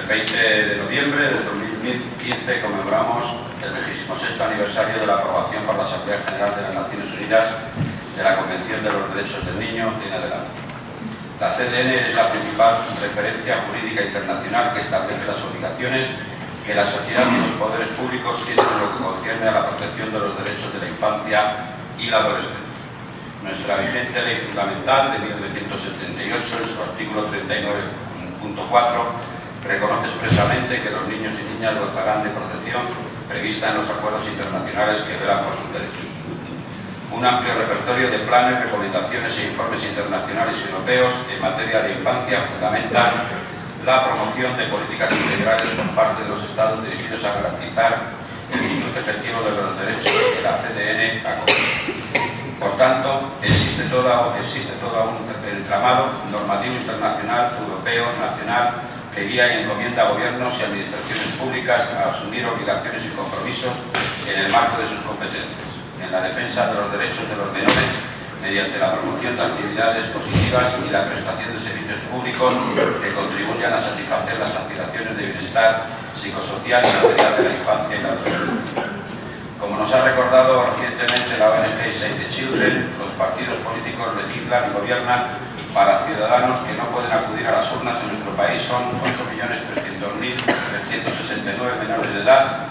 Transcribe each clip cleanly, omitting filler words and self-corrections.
El 20 de noviembre de 2015 conmemoramos el 26º aniversario de la aprobación por la Asamblea General de las Naciones Unidas de la Convención de los Derechos del Niño en adelante. La CDN es la principal referencia jurídica internacional que establece las obligaciones que la sociedad y los poderes públicos tienen en lo que concierne a la protección de los derechos de la infancia y la adolescencia. Nuestra vigente ley fundamental de 1978, en su artículo 39.4, reconoce expresamente que los niños y niñas gozarán de protección prevista en los acuerdos internacionales que velan por sus derechos. Un amplio repertorio de planes, recomendaciones e informes internacionales y europeos en materia de infancia fundamentan la promoción de políticas integrales por parte de los Estados dirigidos a garantizar el disfrute efectivo de los derechos que la CDN acoge. Por tanto, existe todo un entramado normativo internacional, europeo, nacional, que guía y encomienda a gobiernos y administraciones públicas a asumir obligaciones y compromisos en el marco de sus competencias, en la defensa de los derechos de los menores, mediante la promoción de actividades positivas y la prestación de servicios públicos que contribuyan a satisfacer las aspiraciones de bienestar psicosocial y material de la infancia y la adolescencia. Como nos ha recordado recientemente la ONG Save the Children, los partidos políticos legislan y gobiernan para ciudadanos que no pueden acudir a las urnas en nuestro país. Son 8.300.369 menores de edad,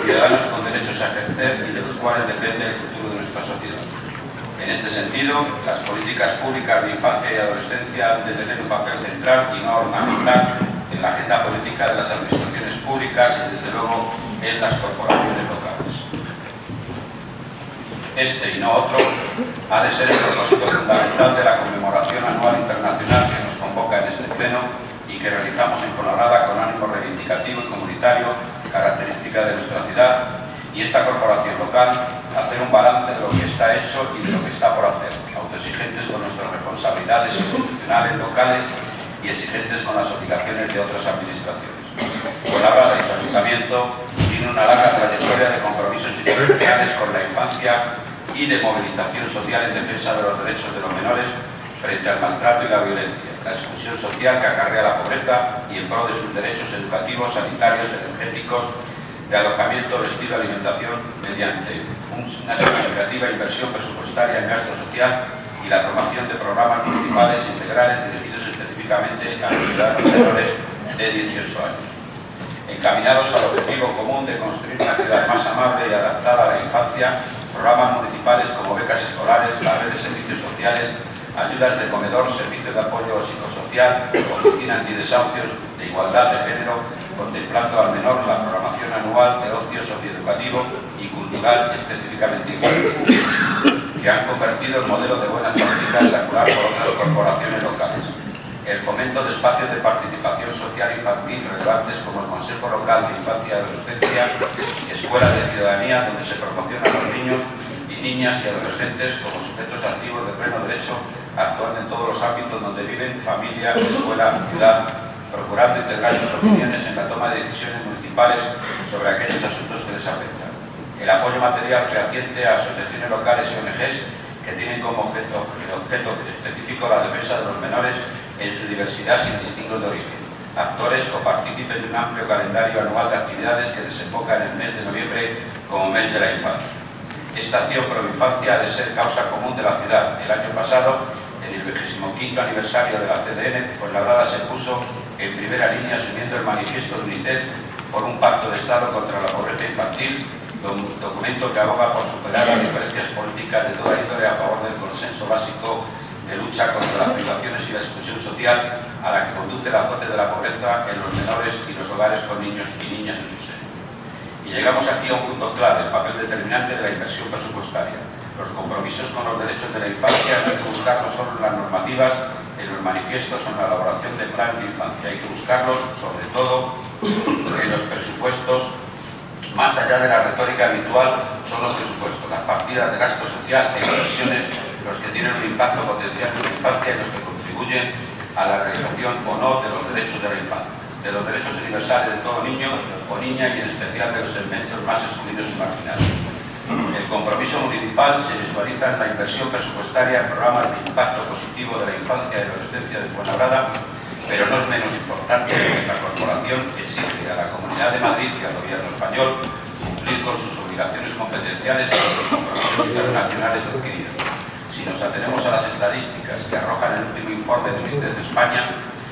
ciudadanos con derechos a ejercer y de los cuales depende el futuro de nuestra sociedad. En este sentido, las políticas públicas de infancia y adolescencia han de tener un papel central y no ornamental en la agenda política de las administraciones públicas y, desde luego, en las corporaciones locales. Este y no otro ha de ser el propósito fundamental de la conmemoración anual internacional que nos convoca en este pleno y que realizamos en Fuenlabrada con ánimo reivindicativo y comunitario, característica de nuestra ciudad, y esta corporación local, hacer un balance de lo que está hecho y de lo que está por hacer, autoexigentes con nuestras responsabilidades institucionales locales y exigentes con las obligaciones de otras administraciones. Fuenlabrada y su ayuntamiento tienen una larga trayectoria de compromisos institucionales con la infancia y de movilización social en defensa de los derechos de los menores frente al maltrato y la violencia, la exclusión social que acarrea la pobreza y en pro de sus derechos educativos, sanitarios, energéticos, de alojamiento, vestido, alimentación, mediante una significativa inversión presupuestaria en gasto social y la promoción de programas municipales integrales dirigidos específicamente a los ciudadanos menores de 18 años. Encaminados al objetivo común de construir una ciudad más amable y adaptada a la infancia, programas municipales como becas escolares, la red de servicios sociales, ayudas de comedor, servicios de apoyo psicosocial, oficina antidesahucios, de igualdad de género, contemplando al menor la programación anual de ocio socioeducativo y cultural específicamente infantil, que han convertido el modelo de buenas prácticas a curar por otras corporaciones locales. El fomento de espacios de participación social infantil relevantes como el Consejo Local de Infancia y Adolescencia, Escuelas de Ciudadanía, donde se promocionan a los niños y niñas y adolescentes como sujetos activos de pleno derecho, actuando en todos los ámbitos donde viven, familia, escuela, ciudad, procurando integrar sus opiniones en la toma de decisiones municipales sobre aquellos asuntos que les afectan. El apoyo material fehaciente a asociaciones locales y ONGs que tienen como objeto específico la defensa de los menores en su diversidad sin distingos de origen. Actores copartícipes de un amplio calendario anual de actividades que desemboca en el mes de noviembre como mes de la infancia. Esta acción pro infancia ha de ser causa común de la ciudad. El año pasado, en el 25º aniversario de la CDN, Fuenlabrada se puso en primera línea asumiendo el manifiesto de UNICEF por un pacto de Estado contra la pobreza infantil, documento que aboga por superar las diferencias políticas de toda índole a favor del consenso básico de lucha contra las privaciones y la exclusión social a la que conduce el azote de la pobreza en los menores y los hogares con niños y niñas en su seno. Y llegamos aquí a un punto clave, el papel determinante de la inversión presupuestaria. Los compromisos con los derechos de la infancia no hay que buscar no solo en las normativas, en los manifiestos o en la elaboración de plan de infancia. Hay que buscarlos, sobre todo, en los presupuestos. Más allá de la retórica habitual, son los presupuestos, las partidas de gasto social e inversiones los que tienen un impacto potencial en la infancia y los que contribuyen a la realización o no de los derechos de la infancia, de los derechos universales de todo niño o niña y en especial de los segmentos más excluidos y marginados. El compromiso municipal se visualiza en la inversión presupuestaria en programas de impacto positivo de la infancia y adolescencia de Fuenlabrada, pero no es menos importante que nuestra corporación exige a la Comunidad de Madrid y al Gobierno español cumplir con sus obligaciones competenciales y con los compromisos internacionales adquiridos. Si nos atenemos a las estadísticas que arrojan el último informe de UNICEF de España,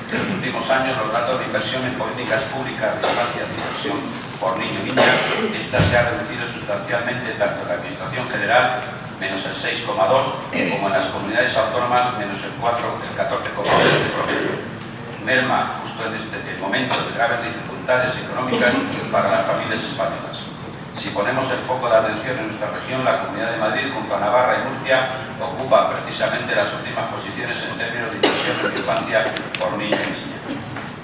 en los últimos años los datos de inversión en políticas públicas de infancia de inversión por niño y niña, esta se ha reducido sustancialmente tanto en la Administración General, menos el 6,2, como en las comunidades autónomas, menos el 14,2 de promedio. Merma justo en este momento de graves dificultades económicas para las familias españolas. Si ponemos el foco de atención en nuestra región, la Comunidad de Madrid, junto a Navarra y Murcia, ocupa precisamente las últimas posiciones en términos de inversión en infancia por niño y niña.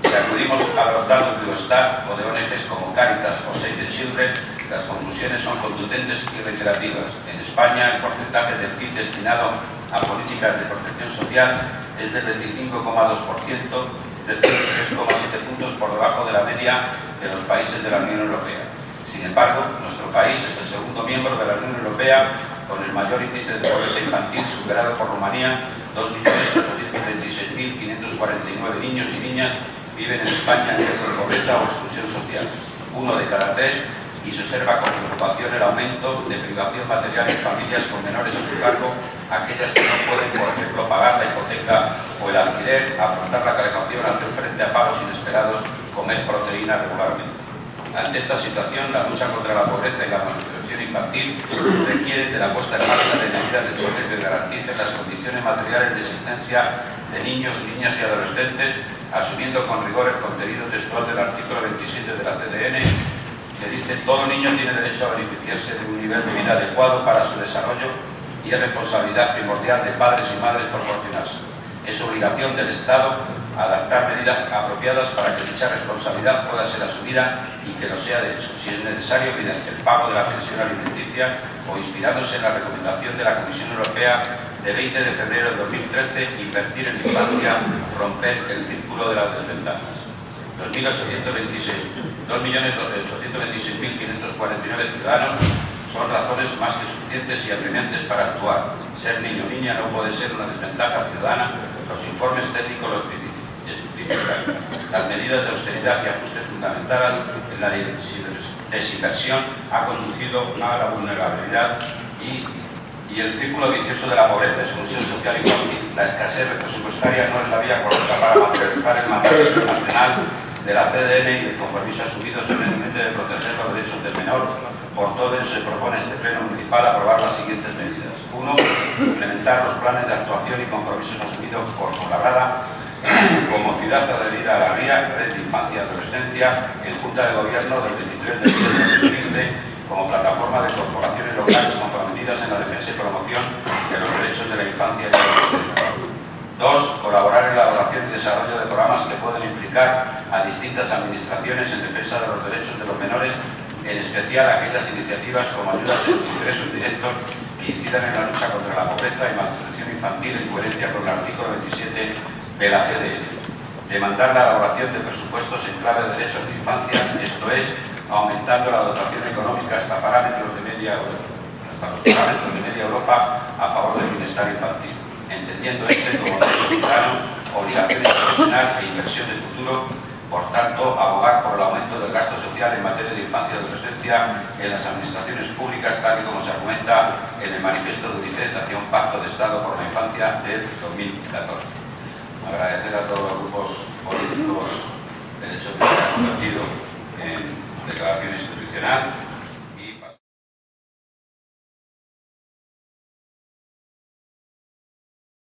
Si acudimos a los datos de Eurostat o de ONGs como Cáritas o Save the Children, las conclusiones son contundentes y reiterativas. En España, el porcentaje del PIB destinado a políticas de protección social es del 25,2%, es decir, 3,7 puntos por debajo de la media de los países de la Unión Europea. Sin embargo, nuestro país es el segundo miembro de la Unión Europea con el mayor índice de pobreza infantil, superado por Rumanía. 2.826.549 niños y niñas viven en España en riesgo de pobreza o exclusión social. 1 de cada 3, y se observa con preocupación el aumento de privación material en familias con menores a su cargo, aquellas que no pueden, por ejemplo, pagar la hipoteca o el alquiler, afrontar la calefacción, hacer frente a pagos inesperados, comer proteína regularmente. Ante esta situación, la lucha contra la pobreza y la malnutrición infantil requiere de la puesta en marcha de medidas de choque que garanticen las condiciones materiales de existencia de niños, niñas y adolescentes, asumiendo con rigor el contenido textual del artículo 27 de la CDN, que dice: todo niño tiene derecho a beneficiarse de un nivel de vida adecuado para su desarrollo y es responsabilidad primordial de padres y madres proporcionarse. Es obligación del Estado adaptar medidas apropiadas para que dicha responsabilidad pueda ser asumida y que lo sea de hecho, si es necesario, mediante el pago de la pensión alimenticia o inspirándose en la recomendación de la Comisión Europea de 20 de febrero de 2013, invertir en infancia, romper el círculo de las desventajas. 2.826.549 ciudadanos son razones más que suficientes y apremiantes para actuar. Ser niño o niña no puede ser una desventaja ciudadana. Los informes técnicos lo especifican. Las medidas de austeridad y ajuste fundamentadas en la desinversión ha conducido a la vulnerabilidad y el círculo vicioso de la pobreza, exclusión social y infantil. La escasez presupuestaria no es la vía correcta para materializar el mandato internacional de la CDN y el compromiso asumido solemnemente de proteger los derechos del menor. Por todo ello, se propone este pleno municipal aprobar las siguientes medidas. 1. Implementar los planes de actuación y compromisos asumidos por Fuenlabrada como ciudad adherida a la Red de Infancia y Adolescencia en Junta de Gobierno del 23 de diciembre de 2015 como plataforma de corporaciones locales comprometidas en la defensa y promoción de los derechos de la infancia y la adolescencia. 2. Colaborar en la elaboración y desarrollo de programas que pueden implicar a distintas administraciones en defensa de los derechos de los menores, en especial aquellas iniciativas como ayudas en ingresos directos que incidan en la lucha contra la pobreza y malnutrición infantil en coherencia con el artículo 27 de la CDN. Demandar la elaboración de presupuestos en clave de derechos de infancia, esto es, aumentando la dotación económica hasta los parámetros de media Europa a favor del bienestar infantil, entendiendo este como derecho ciudadano, obligación institucional e inversión de futuro. Por tanto, abogar por el aumento del gasto social en materia de infancia y adolescencia en las administraciones públicas, tal y como se argumenta en el manifiesto de UNICEF hacia un pacto de Estado por la infancia del 2014. Agradecer a todos los grupos políticos el hecho de que se han convertido en declaración institucional.